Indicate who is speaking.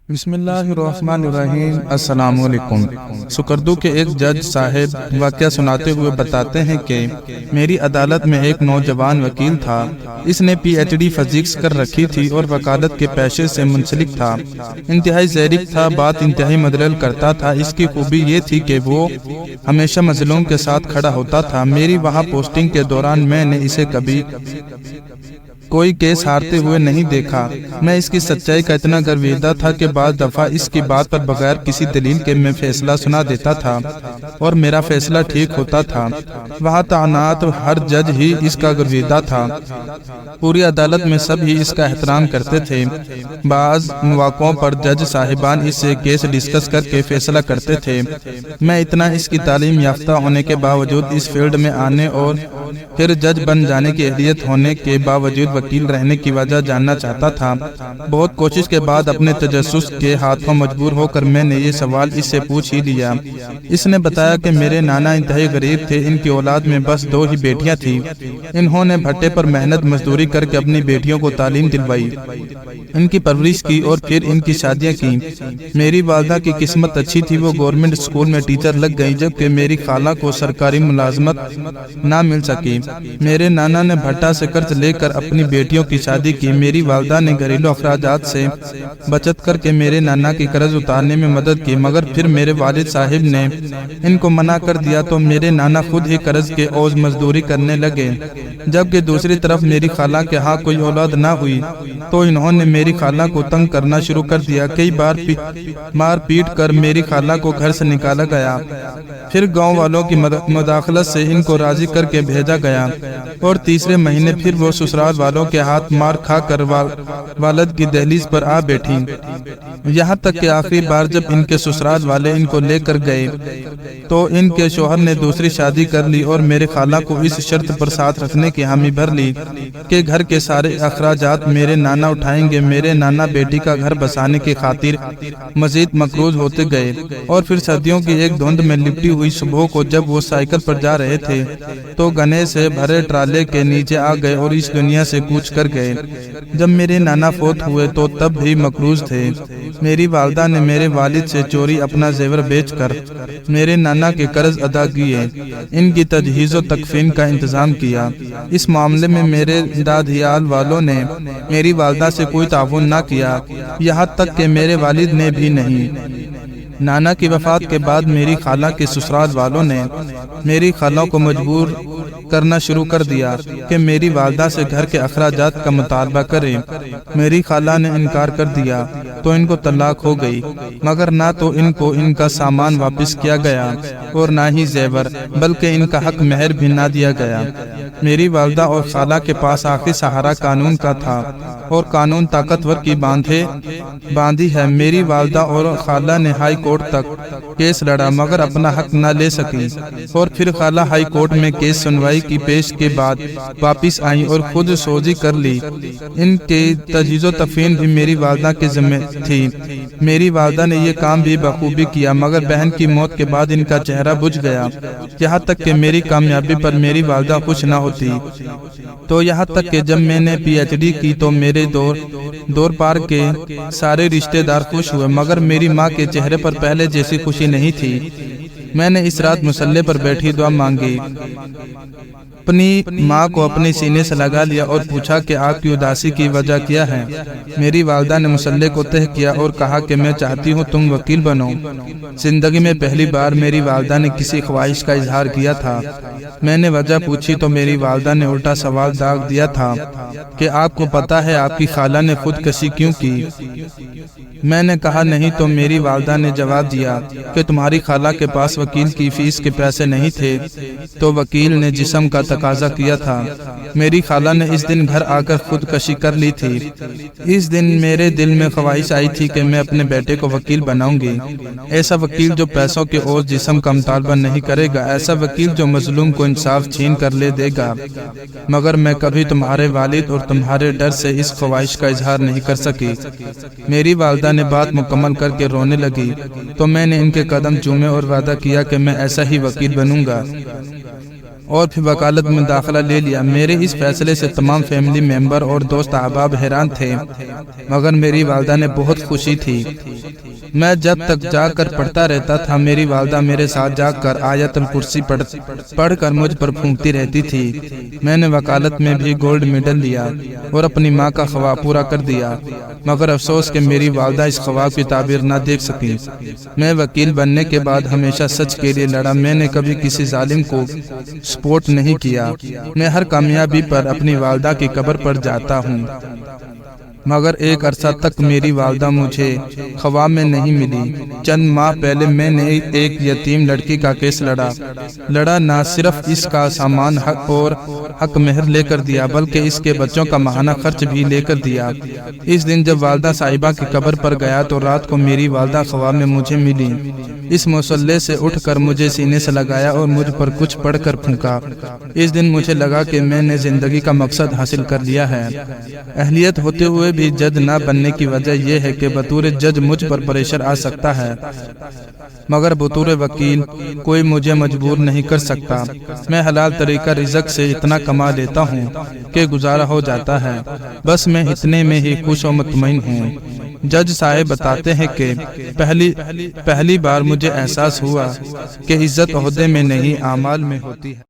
Speaker 1: بسم اللہ الرحمن الرحیم۔ السلام علیکم۔ سکردو کے ایک جج صاحب واقعہ سناتے ہوئے بتاتے ہیں کہ میری عدالت میں ایک نوجوان وکیل تھا۔ اس نے پی ایچ ڈی فزکس کر رکھی تھی اور وکالت کے پیشے سے منسلک تھا۔ انتہائی ذہین تھا، بات انتہائی مدلل کرتا تھا۔ اس کی خوبی یہ تھی کہ وہ ہمیشہ مظلوم کے ساتھ کھڑا ہوتا تھا۔ میری وہاں پوسٹنگ کے دوران میں نے اسے کبھی کوئی کیس ہارتے ہوئے نہیں دیکھا۔ میں اس کی سچائی کا اتنا گرویدہ تھا کہ بعض دفعہ اس کی بات پر بغیر کسی دلیل کے میں فیصلہ سنا دیتا تھا اور میرا فیصلہ ٹھیک ہوتا تھا۔ وہاں تعینات ہر جج ہی اس کا گرویدہ تھا۔ پوری عدالت میں سب ہی اس کا احترام کرتے تھے۔ بعض مواقعوں پر جج صاحبان اس سے کیس ڈسکس کر کے فیصلہ کرتے تھے۔ میں اتنا اس کی تعلیم یافتہ ہونے کے باوجود اس فیلڈ میں آنے اور پھر جج بن جانے کی اہلیت ہونے کے باوجود وکیل رہنے کی وجہ جاننا چاہتا تھا۔ بہت کوشش کے بعد اپنے تجسس کے ہاتھوں مجبور ہو کر میں نے یہ سوال اس سے پوچھ ہی لیا۔ اس نے بتایا کہ میرے نانا انتہائی غریب تھے۔ ان کی اولاد میں بس 2 ہی بیٹیاں تھیں۔ انہوں نے بھٹے پر محنت مزدوری کر کے اپنی بیٹیوں کو تعلیم دلوائی، ان کی پرورش کی اور پھر ان کی شادیاں کی۔ میری والدہ کی قسمت اچھی تھی، وہ گورنمنٹ اسکول میں ٹیچر لگ گئی، جبکہ میری خالہ کو سرکاری ملازمت نہ مل سکی۔ میرے نانا نے بھٹا سے قرض لے کر اپنی بیٹیوں کی شادی کی۔ میری والدہ نے گھریلو اخراجات سے بچت کر کے میرے نانا کی قرض اتارنے میں مدد کی، مگر پھر میرے والد صاحب نے ان کو منع کر دیا تو میرے نانا خود ہی قرض کے عوض مزدوری کرنے لگے۔ جبکہ دوسری طرف میری خالہ کے ہاں کوئی اولاد نہ ہوئی تو انہوں نے میری خالہ کو تنگ کرنا شروع کر دیا۔ کئی بار مار پیٹ کر میری خالہ کو گھر سے نکالا گیا، پھر گاؤں والوں کی مداخلت سے ان کو راضی کر کے بھیجا گیا اور تیسرے مہینے پھر وہ سسرال والوں کے ہاتھ مار کھا کر والد کی دہلیز پر آ بیٹھی۔ یہاں تک کہ آخری بار جب ان کے سسرال والے ان کو لے کر گئے تو ان کے شوہر نے دوسری شادی کر لی اور میرے خالہ کو اس شرط پر ساتھ رکھنے کی حامی بھر لی کہ گھر کے سارے اخراجات میرے نانا اٹھائیں گے۔ میرے نانا بیٹی کا گھر بسانے کی خاطر مزید مقروض ہوتے گئے اور پھر سردیوں کی ایک دھند میں لپٹی ہوئی صبح کو جب وہ سائیکل پر جا رہے تھے تو گنے سے بھرے ٹرالے کے نیچے آ گئے اور اس دنیا سے کوچ کر گئے۔ جب میرے نانا فوت ہوئے تو تب بھی مقروض تھے۔ میری والدہ نے میرے والد سے چوری اپنا زیور بیچ کر میرے نانا کے قرض ادا کیے، ان کی تجہیز و تکفین کا انتظام کیا۔ اس معاملے میں میرے دادیال والوں نے میری والدہ سے کوئی تعاون نہ کیا، یہاں تک کہ میرے والد نے بھی نہیں۔ نانا کی وفات کے بعد میری خالہ کے سسرال والوں نے میری خالہ کو مجبور کرنا شروع کر دیا کہ میری والدہ سے گھر کے اخراجات کا مطالبہ کرے۔ میری خالہ نے انکار کر دیا تو ان کو طلاق ہو گئی، مگر نہ تو ان کو ان کا سامان واپس کیا گیا اور نہ ہی زیور، بلکہ ان کا حق مہر بھی نہ دیا گیا۔ میری والدہ اور خالہ کے پاس آخری سہارا قانون کا تھا اور قانون طاقتور کی باندھی ہے۔ میری والدہ اور خالہ نے ہائی کورٹ تک کیس لڑا مگر اپنا حق نہ لے سکی اور پھر خالہ ہائی کورٹ میں کیس سنوائی کی پیش کے بعد واپس آئیں اور خود سوزی کر لی۔ ان کے تجہیز و تکفین بھی میری والدہ کے ذمہ تھی۔ میری والدہ نے یہ کام بھی بخوبی کیا، مگر بہن کی موت کے بعد ان کا چہرہ بجھ گیا، یہاں تک کہ میری کامیابی پر میری والدہ خوش نہ ہوتی۔ تو یہاں تک کہ جب میں نے پی ایچ ڈی کی تو میرے دور پار کے سارے رشتہ دار خوش ہوئے، مگر میری ماں کے چہرے پر پہلے جیسی خوشی نہیں تھی۔ میں نے اس رات مصلے پر بیٹھی دعا مانگی، اپنی ماں کو اپنے سینے سے لگا لیا اور پوچھا کہ آپ کی اداسی کی وجہ کیا ہے۔ میری والدہ نے مصلے کو تہہ کیا اور کہا کہ میں چاہتی ہوں تم وکیل بنو۔ زندگی میں پہلی بار میری والدہ نے کسی خواہش کا اظہار کیا تھا۔ میں نے وجہ پوچھی تو میری والدہ نے الٹا سوال داغ دیا تھا کہ آپ کو پتا ہے آپ کی خالہ نے خودکشی کیوں کی؟ میں نے کہا نہیں، تو میری والدہ نے جواب دیا کہ تمہاری خالہ کے پاس وکیل کی فیس کے پیسے نہیں تھے تو وکیل نے جسم کا تقاضا کیا تھا۔ میری خالہ نے اس دن گھر آ کر خودکشی کر لی تھی۔ اس دن میرے دل میں خواہش آئی تھی کہ میں اپنے بیٹے کو وکیل بناؤں گی، ایسا وکیل جو پیسوں کے عوض جسم کا مطالبہ نہیں کرے گا، ایسا وکیل جو مظلوم کو انصاف چھین کر لے دے گا۔ مگر میں کبھی تمہارے والد اور تمہارے ڈر سے اس خواہش کا اظہار نہیں کر سکی۔ میری والدہ نے بات مکمل کر کے رونے لگی تو میں نے ان کے قدم چومے اور وعدہ کیا کہ میں ایسا ہی وکیل بنوں گا۔ اور پھر وکالت میں داخلہ لے لیا۔ میرے اس فیصلے سے تمام فیملی ممبر اور دوست احباب حیران تھے، مگر میری والدہ نے بہت خوشی تھی۔ میں جب تک جا کر پڑھتا رہتا تھا، میری والدہ میرے ساتھ جا کر آیت الکرسی پڑھ کر مجھ پر پھونکتی رہتی تھی۔ میں نے وکالت میں بھی گولڈ میڈل لیا اور اپنی ماں کا خواب پورا کر دیا، مگر افسوس کہ میری والدہ اس خواب کی تعبیر نہ دیکھ سکی۔ میں وکیل بننے کے بعد ہمیشہ سچ کے لیے لڑا۔ میں نے کبھی کسی ظالم کو سپورٹ نہیں کیا۔ میں ہر کامیابی پر اپنی والدہ کی قبر پر جاتا ہوں، مگر ایک عرصہ تک میری والدہ مجھے خواب میں نہیں ملی۔ چند ماہ پہلے میں نے ایک یتیم لڑکی کا کیس لڑا۔ نہ صرف اس کا سامان حق مہر لے کر دیا، بلکہ اس کے بچوں کا ماہانہ خرچ بھی لے کر دیا۔ اس دن جب والدہ صاحبہ کی قبر پر گیا تو رات کو میری والدہ خواب میں مجھے ملی۔ اس مصلے سے اٹھ کر مجھے سینے سے لگایا اور مجھ پر کچھ پڑھ کر پھونکا۔ اس دن مجھے لگا کہ میں نے زندگی کا مقصد حاصل کر لیا ہے۔ اہلیت ہوتے ہوئے بھی جج نہ بننے کی وجہ یہ ہے کہ بطور جج مجھ پر پریشر آ سکتا ہے، مگر بطور وکیل کوئی مجھے مجبور نہیں کر سکتا۔ میں حلال طریقہ رزق سے اتنا کما لیتا ہوں کہ گزارا ہو جاتا ہے، بس میں اتنے میں ہی خوش و مطمئن ہوں۔ جج صاحب بتاتے ہیں کہ پہلی بار مجھے احساس ہوا کہ عزت عہدے میں نہیں، اعمال میں ہوتی ہے۔